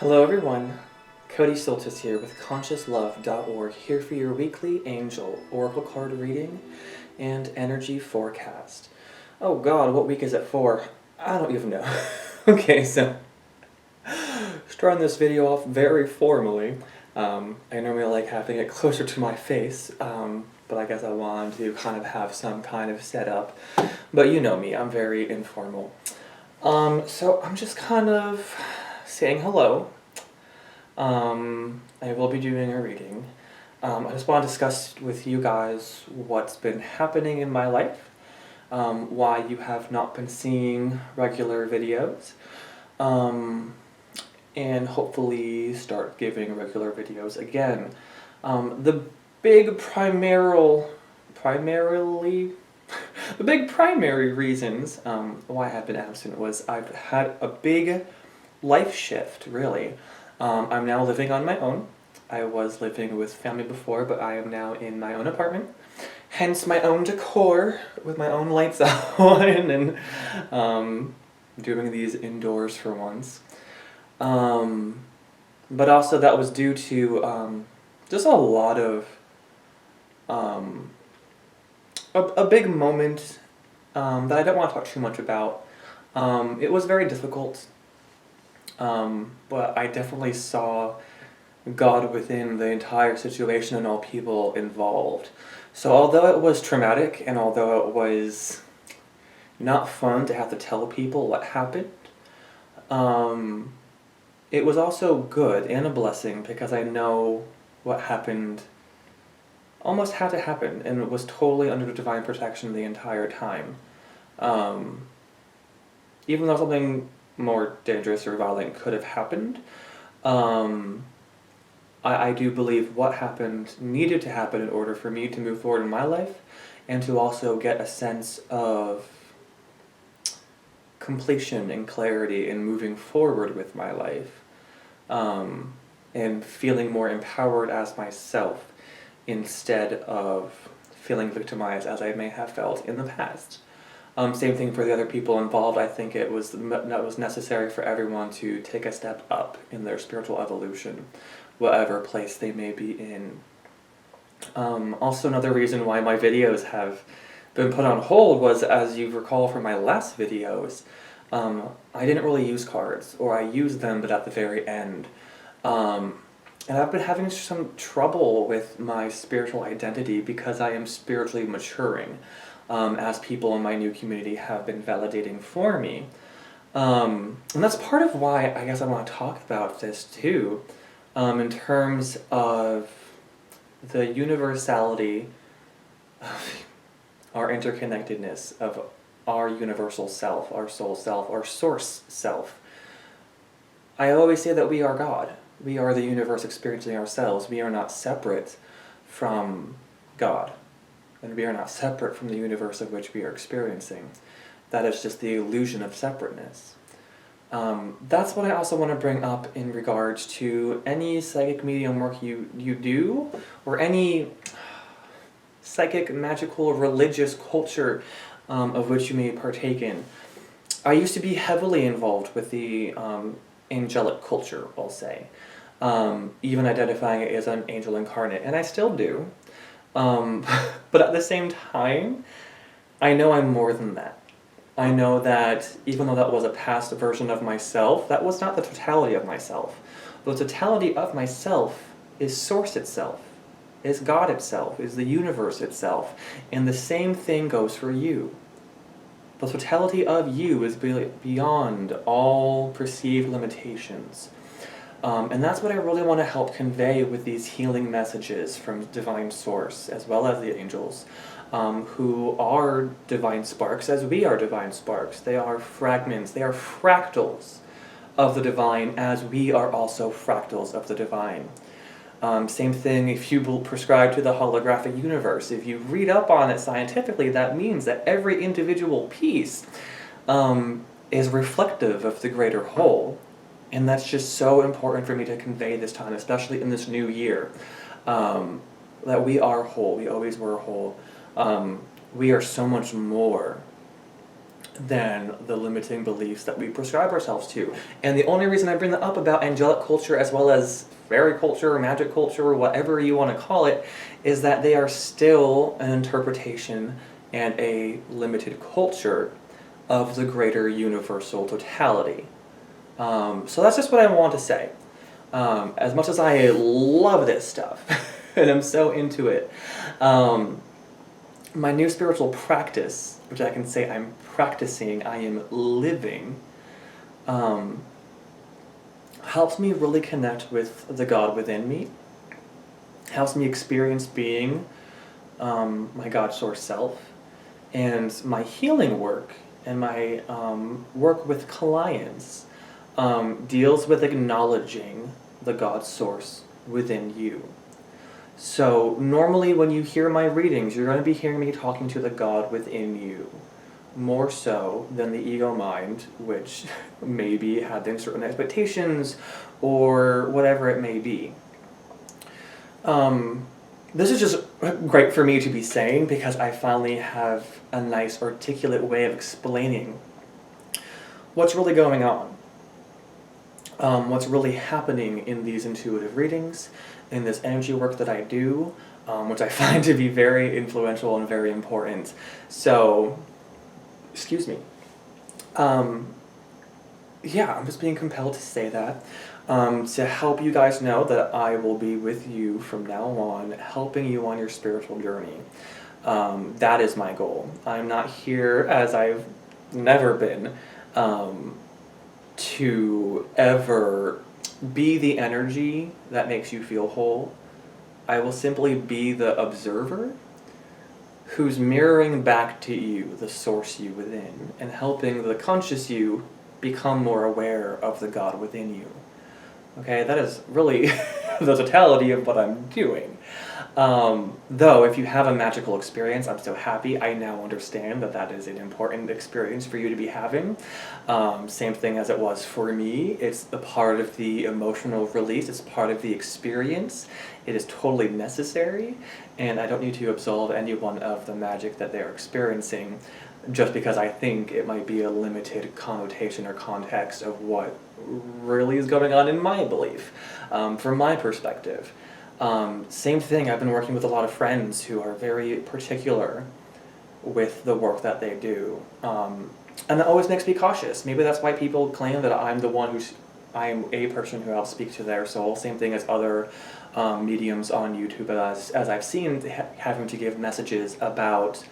Hello everyone, Cody Soltis here with ConsciousLove.org, here for your weekly angel oracle card reading and energy forecast. Oh god, what week is it for? I don't even know. Okay, so starting this video off very formally. I normally like having it closer to my face, but I guess I wanted to kind of have some kind of setup. But you know me, I'm very informal. So I'm just kind of saying hello. I will be doing a reading. I just want to discuss with you guys what's been happening in my life, why you have not been seeing regular videos, and hopefully start giving regular videos again. The big primarily, the big primary reasons why I have been absent was I've had a big life shift, really. I'm now living on my own. I was living with family before, but I am now in my own apartment. Hence my own decor with my own lights on and doing these indoors for once. But also that was due to just a lot of a big moment that I don't want to talk too much about. It was very difficult. But I definitely saw God within the entire situation and all people involved. So although it was traumatic and although it was not fun to have to tell people what happened, it was also good and a blessing because I know what happened almost had to happen and it was totally under divine protection the entire time. Even though something more dangerous or violent could have happened, I do believe what happened needed to happen in order for me to move forward in my life and to also get a sense of completion and clarity in moving forward with my life, and feeling more empowered as myself instead of feeling victimized as I may have felt in the past. Same thing for the other people involved. I think that was necessary for everyone to take a step up in their spiritual evolution, whatever place they may be in. Also, another reason why my videos have been put on hold was, as you recall from my last videos, I didn't really use cards, or I used them but at the very end. And I've been having some trouble with my spiritual identity because I am spiritually maturing. As people in my new community have been validating for me. And that's part of why I guess I want to talk about this too, in terms of the universality of our interconnectedness, of our universal self, our soul self, our source self. I always say that we are God. We are the universe experiencing ourselves. We are not separate from God. And we are not separate from the universe of which we are experiencing. That is just the illusion of separateness. That's what I also want to bring up in regards to any psychic medium work you do, or any psychic, magical, religious culture of which you may partake in. I used to be heavily involved with the angelic culture, I'll say, even identifying it as an angel incarnate, and I still do. But at the same time, I know I'm more than that. I know that even though that was a past version of myself, that was not the totality of myself. The totality of myself is Source itself, is God itself, is the universe itself, and the same thing goes for you. The totality of you is beyond all perceived limitations. And that's what I really want to help convey with these healing messages from Divine Source, as well as the angels, who are divine sparks, as we are divine sparks. They are fragments, they are fractals of the divine, as we are also fractals of the divine. Same thing if you prescribe to the holographic universe. If you read up on it scientifically, that means that every individual piece is reflective of the greater whole. And that's just so important for me to convey this time, especially in this new year, that we are whole. We always were whole. We are so much more than the limiting beliefs that we prescribe ourselves to. And the only reason I bring that up about angelic culture as well as fairy culture or magic culture or whatever you want to call it is that they are still an interpretation and a limited culture of the greater universal totality. So that's just what I want to say. As much as I love this stuff and I'm so into it, my new spiritual practice, which I can say I'm practicing, I am living, helps me really connect with the God within me, helps me experience being my God source self, and my healing work and my work with clients deals with acknowledging the God source within you. So normally when you hear my readings, you're going to be hearing me talking to the God within you, more so than the ego mind, which maybe had then certain expectations or whatever it may be. This is just great for me to be saying because I finally have a nice articulate way of explaining what's really going on. What's really happening in these intuitive readings, in this energy work that I do, which I find to be very influential and very important. So, excuse me. Yeah, I'm just being compelled to say that. To help you guys know that I will be with you from now on, helping you on your spiritual journey. That is my goal. I'm not here, as I've never been, to ever be the energy that makes you feel whole. I will simply be the observer who's mirroring back to you the source you within and helping the conscious you become more aware of the God within you. Okay, that is really the totality of what I'm doing. Though, if you have a magical experience, I'm so happy. I now understand that that is an important experience for you to be having. Same thing as it was for me. It's a part of the emotional release. It's part of the experience. It is totally necessary, and I don't need to absolve anyone of the magic that they're experiencing just because I think it might be a limited connotation or context of what really is going on in my belief, from my perspective. Same thing, I've been working with a lot of friends who are very particular with the work that they do. And that always makes me cautious. Maybe that's why people claim that I'm the one I'm a person who helps speak to their soul. Same thing as other mediums on YouTube as I've seen having to give messages about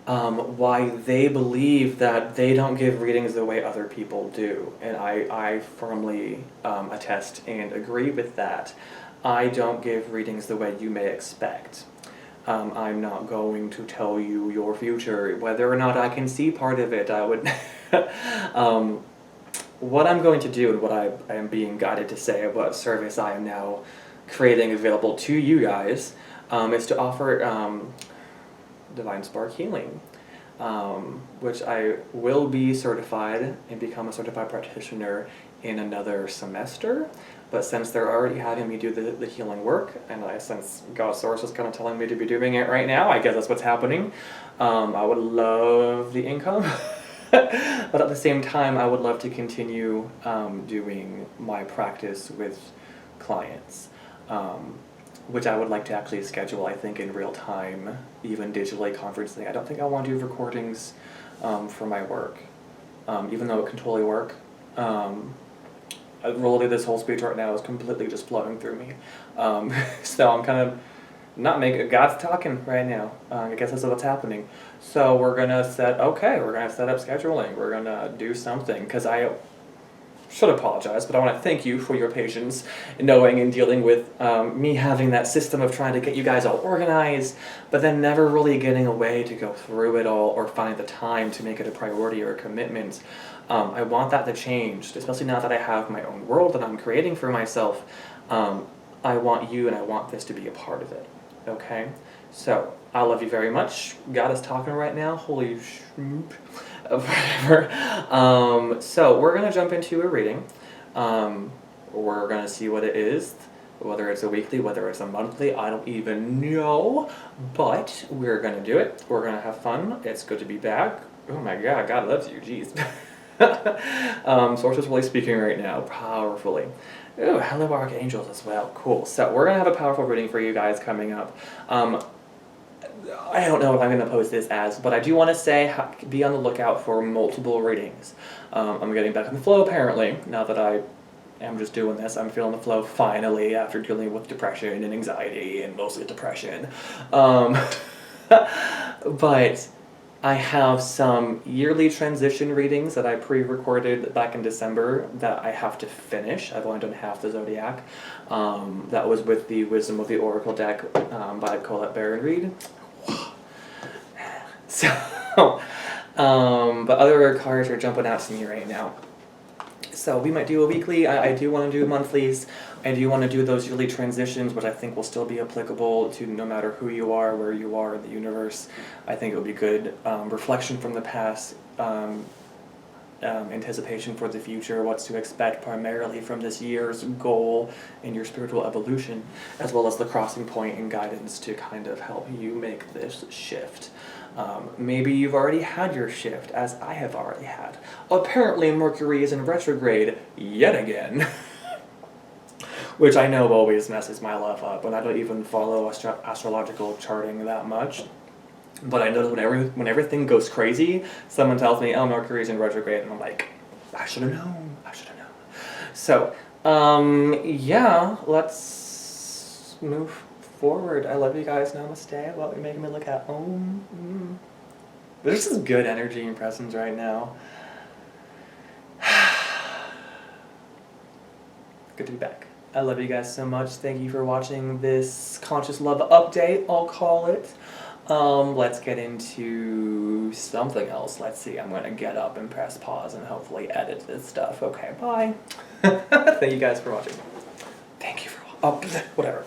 why they believe that they don't give readings the way other people do. And I firmly attest and agree with that. I don't give readings the way you may expect. I'm not going to tell you your future, whether or not I can see part of it. I would. What I'm going to do and what I am being guided to say, what service I am now creating available to you guys, is to offer Divine Spark Healing, which I will be certified and become a certified practitioner in another semester. But since they're already having me do the healing work, and since God's Source is kind of telling me to be doing it right now, I guess that's what's happening. I would love the income, but at the same time, I would love to continue doing my practice with clients, which I would like to actually schedule, I think, in real time, even digitally conferencing. I don't think I want to do recordings for my work, even though it can totally work. Really, this whole speech right now is completely just flowing through me. So I'm kind of not making, God's talking right now. I guess that's what's happening. So we're going to set up scheduling. We're going to do something, because I should apologize, but I want to thank you for your patience in knowing and dealing with me having that system of trying to get you guys all organized, but then never really getting a way to go through it all or finding the time to make it a priority or a commitment. I want that to change, especially now that I have my own world that I'm creating for myself. I want you and I want this to be a part of it, okay? So, I love you very much. God is talking right now. Holy shmoop. Whatever. So, we're going to jump into a reading. We're going to see what it is, whether it's a weekly, whether it's a monthly, I don't even know. But we're going to do it. We're going to have fun. It's good to be back. Oh my God, God loves you, jeez. Source is really speaking right now, powerfully. Ooh, hello archangels as well, cool. So we're gonna have a powerful reading for you guys coming up. I don't know if I'm gonna post this as, but I do want to say, be on the lookout for multiple readings. I'm getting back in the flow apparently, now that I am just doing this. I'm feeling the flow finally after dealing with depression and anxiety and mostly depression. But I have some yearly transition readings that I pre-recorded back in December that I have to finish. I've only done half the Zodiac. That was with the Wisdom of the Oracle deck by Colette Baron Reed. So, but other cards are jumping out to me right now. So we might do a weekly. I do want to do monthlies. I do want to do those yearly transitions, which I think will still be applicable to no matter who you are, where you are in the universe. I think it will be good reflection from the past, anticipation for the future, what's to expect primarily from this year's goal in your spiritual evolution, as well as the crossing point and guidance to kind of help you make this shift. Maybe you've already had your shift, as I have already had. Apparently Mercury is in retrograde yet again. Which I know always messes my life up, and I don't even follow astrological charting that much. But I know that when everything goes crazy, someone tells me, oh, Mercury's in retrograde, and I'm like, I should have known. So, yeah, let's move forward. I love you guys. Namaste. What you're making me look at. There's just good energy and presence right now. Good to be back. I love you guys so much. Thank you for watching this Conscious Love update, I'll call it. Let's get into something else. Let's see. I'm gonna get up and press pause and hopefully edit this stuff. Okay, bye. Thank you guys for watching. Thank you for whatever.